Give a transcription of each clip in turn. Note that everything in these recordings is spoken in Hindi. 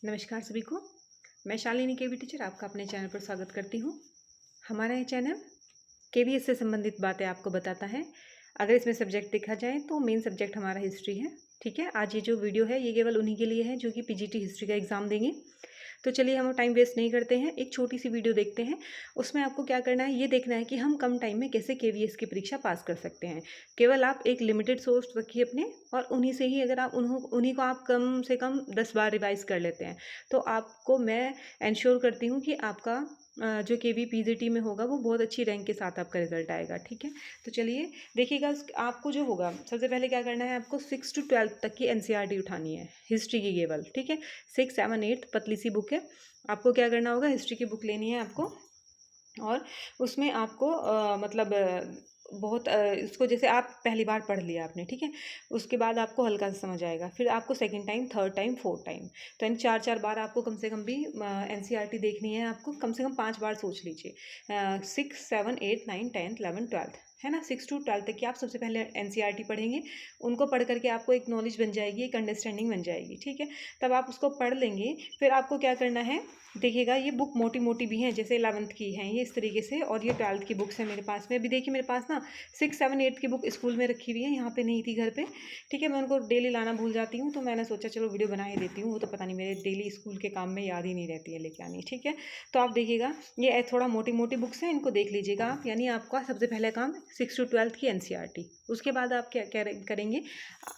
नमस्कार सभी को। मैं शालिनी केवी टीचर आपका अपने चैनल पर स्वागत करती हूँ। हमारा ये चैनल केवीएस से संबंधित बातें आपको बताता है। अगर इसमें सब्जेक्ट देखा जाए तो मेन सब्जेक्ट हमारा हिस्ट्री है। ठीक है, आज ये जो वीडियो है ये केवल उन्हीं के लिए है जो कि पीजीटी हिस्ट्री का एग्ज़ाम देंगे। तो चलिए हम टाइम वेस्ट नहीं करते हैं, एक छोटी सी वीडियो देखते हैं। उसमें आपको क्या करना है, ये देखना है कि हम कम टाइम में कैसे केवीएस की परीक्षा पास कर सकते हैं। केवल आप एक लिमिटेड सोर्स रखिए अपने, और उन्हीं से ही अगर आप उन्हीं को आप कम से कम 10 बार रिवाइज कर लेते हैं तो आपको मैं इंश्योर करती हूँ कि आपका जो केवी पीजीटी में होगा वो बहुत अच्छी रैंक के साथ आपका रिजल्ट आएगा। ठीक है, तो चलिए देखिएगा। आपको जो होगा सबसे पहले क्या करना है, आपको 6 to 12 तक की एनसीईआरटी उठानी है हिस्ट्री की केवल। ठीक है, 6, 7, 8 पतली सी बुक है। आपको क्या करना होगा, हिस्ट्री की बुक लेनी है आपको, और उसमें आपको इसको जैसे आप पहली बार पढ़ लिया आपने, ठीक है, उसके बाद आपको हल्का सा समझ आएगा, फिर आपको second time, third time, fourth time, तो इन 4 बार आपको कम से कम भी एनसीईआरटी देखनी है। आपको कम से कम 5 बार सोच लीजिए। 6, 7, 8, 9, 10, 11, 12 है ना, 6 to 12 तक की आप सबसे पहले एनसीईआरटी पढ़ेंगे। उनको पढ़ करके आपको एक नॉलेज बन जाएगी, एक अंडरस्टैंडिंग बन जाएगी। ठीक है, तब आप उसको पढ़ लेंगे। फिर आपको क्या करना है, देखिएगा ये बुक मोटी मोटी भी हैं, जैसे 11th की हैं ये इस तरीके से, और ये 12th की बुक्स है मेरे पास में। अभी देखिए मेरे पास ना 6, 7, 8 की बुक स्कूल में रखी हुई है, यहाँ पे नहीं थी घर पे। ठीक है, मैं उनको डेली लाना भूल जाती हूँ, तो मैंने सोचा चलो वीडियो बना ही देती हूँ। वो तो पता नहीं मेरे डेली स्कूल के काम में याद ही नहीं रहती है लेके आनी। ठीक है, तो आप देखिएगा ये थोड़ा मोटी मोटी बुक्स हैं, इनको देख लीजिएगा आप। यानी आपका सबसे पहले काम 6 to 12 की एनसीईआरटी, उसके बाद आप क्या क्या करेंगे,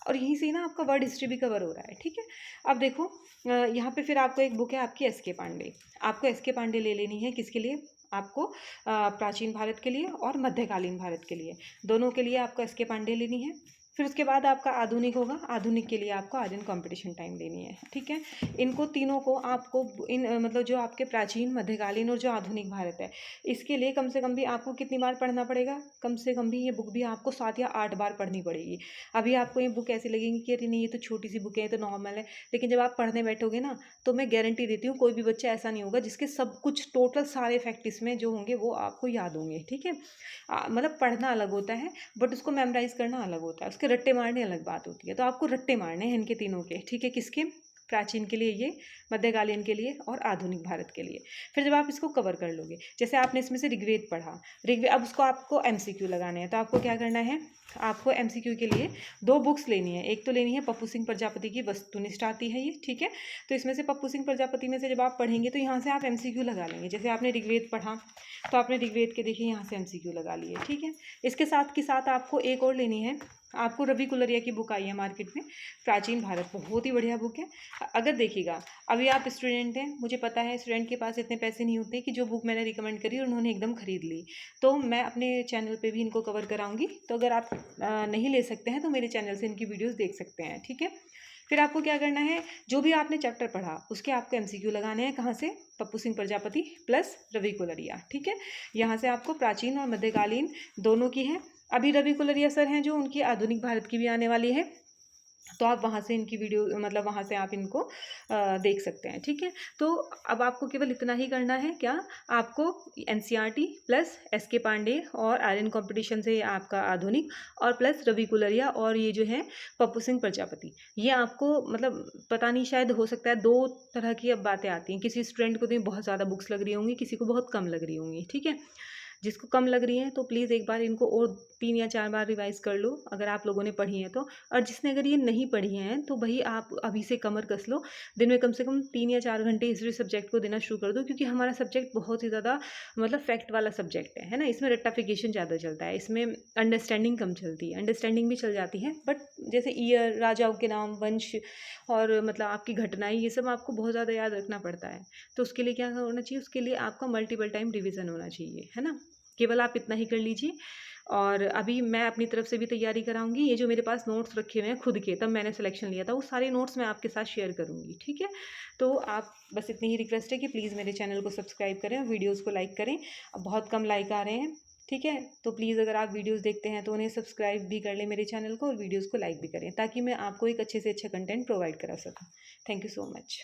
और यहीं से ना आपका वर्ड हिस्ट्री भी कवर हो रहा है। ठीक है, अब देखो यहाँ पे फिर आपको एक बुक है आपकी एसके पांडे। आपको एसके पांडे ले लेनी है, किसके लिए, आपको प्राचीन भारत के लिए और मध्यकालीन भारत के लिए, दोनों के लिए आपको एसके पांडे लेनी है। फिर उसके बाद आपका आधुनिक होगा, आधुनिक के लिए आपको आर्यन कंपटीशन टाइम लेनी है। ठीक है, इनको तीनों को आपको मतलब जो आपके प्राचीन, मध्यकालीन और जो आधुनिक भारत है, इसके लिए कम से कम भी आपको कितनी बार पढ़ना पड़ेगा, कम से कम भी ये बुक भी आपको 7 या 8 बार पढ़नी पड़ेगी। अभी आपको ये बुक ऐसी लगेगी कि अरे नहीं ये तो छोटी सी बुक है, ये तो नॉर्मल है, लेकिन जब आप पढ़ने बैठोगे ना तो मैं गारंटी देती हूँ कोई भी बच्चा ऐसा नहीं होगा जिसके सब कुछ टोटल सारे फैक्ट इसमें जो होंगे वो आपको याद होंगे। ठीक है, मतलब पढ़ना अलग होता है बट उसको मेमोराइज करना अलग होता है, उसके रट्टे मारने अलग बात होती है। तो आपको रट्टे मारने हैं इनके तीनों के। ठीक है, किसके, प्राचीन के लिए ये, मध्यकालीन के लिए और आधुनिक भारत के लिए। फिर जब आप इसको कवर कर लोगे, जैसे आपने इसमें से ऋग्वेद पढ़ा, ऋग्वेद अब उसको आपको एमसीक्यू लगाने हैं, तो आपको क्या करना है, आपको एमसीक्यू के लिए 2 बुक्स लेनी है। एक तो लेनी है पप्पू सिंह प्रजापति की वस्तुनिष्ठ आती है ये। ठीक है, तो इसमें से पप्पू सिंह प्रजापति में से जब आप पढ़ेंगे तो यहाँ से आप एमसीक्यू लगा लेंगे। जैसे आपने ऋग्वेद पढ़ा तो आपने ऋग्वेद के देखिए यहाँ से एमसीक्यू लगा लिए। ठीक है, इसके साथ के साथ आपको एक और लेनी है, आपको रवि कुलरिया की बुक आई है मार्केट में, प्राचीन भारत, बहुत ही बढ़िया बुक है। अगर देखिएगा अभी आप स्टूडेंट हैं, मुझे पता है स्टूडेंट के पास इतने पैसे नहीं होते कि जो बुक मैंने रिकमेंड करी उन्होंने एकदम खरीद ली, तो मैं अपने चैनल पे भी इनको कवर कराऊंगी। तो अगर आप नहीं ले सकते हैं तो मेरे चैनल से इनकी वीडियोस देख सकते हैं। ठीक है, फिर आपको क्या करना है, जो भी आपने चैप्टर पढ़ा उसके आपको एमसीक्यू लगाने हैं। कहाँ से, पप्पू सिंह प्रजापति प्लस रवि कुलरिया। ठीक है, यहाँ से आपको प्राचीन और मध्यकालीन दोनों की है। अभी रवि कुलरिया सर हैं जो, उनकी आधुनिक भारत की भी आने वाली है, तो आप वहाँ से इनकी वीडियो मतलब वहाँ से आप इनको देख सकते हैं। ठीक है, तो अब आपको केवल इतना ही करना है, क्या, आपको एनसीईआरटी प्लस एसके पांडे और आर्यन कंपटीशन से आपका आधुनिक, और प्लस रवि कुलरिया और ये जो है पप्पू सिंह प्रजापति, ये आपको मतलब पता नहीं, शायद हो सकता है 2 तरह की अब बातें आती हैं। किसी स्टूडेंट को तो बहुत ज़्यादा बुक्स लग रही होंगी, किसी को बहुत कम लग रही होंगी। ठीक है, जिसको कम लग रही हैं तो प्लीज़ एक बार इनको और 3 या 4 बार रिवाइज कर लो अगर आप लोगों ने पढ़ी हैं तो। और जिसने अगर ये नहीं पढ़ी हैं तो भाई आप अभी से कमर कस लो, दिन में कम से कम 3 या 4 घंटे हिस्ट्री सब्जेक्ट को देना शुरू कर दो, क्योंकि हमारा सब्जेक्ट बहुत ही ज़्यादा मतलब फैक्ट वाला सब्जेक्ट है ना। इसमें रट्टाफिकेशन ज़्यादा चलता है, इसमें अंडरस्टैंडिंग कम चलती है, अंडरस्टैंडिंग भी चल जाती है बट जैसे ईयर, राजाओं के नाम, वंश और मतलब आपकी घटनाएं, ये सब आपको बहुत ज़्यादा याद रखना पड़ता है। तो उसके लिए क्या होना चाहिए, उसके लिए आपका मल्टीपल टाइम रिविज़न होना चाहिए, है ना। केवल आप इतना ही कर लीजिए। और अभी मैं अपनी तरफ से भी तैयारी कराऊंगी। ये जो मेरे पास नोट्स रखे हुए हैं खुद के, तब मैंने सिलेक्शन लिया था, वो सारे नोट्स मैं आपके साथ शेयर करूंगी। ठीक है, तो आप बस इतनी ही रिक्वेस्ट है कि प्लीज़ मेरे चैनल को सब्सक्राइब करें और वीडियोज़ को लाइक करें। अब बहुत कम लाइक आ रहे हैं। ठीक है, तो प्लीज़ अगर आप वीडियोज़ देखते हैं तो उन्हें सब्सक्राइब भी कर लें मेरे चैनल को, और वीडियोज़ को लाइक भी करें, ताकि मैं आपको एक अच्छे से अच्छा कंटेंट प्रोवाइड करा सकूँ। Thank you so much.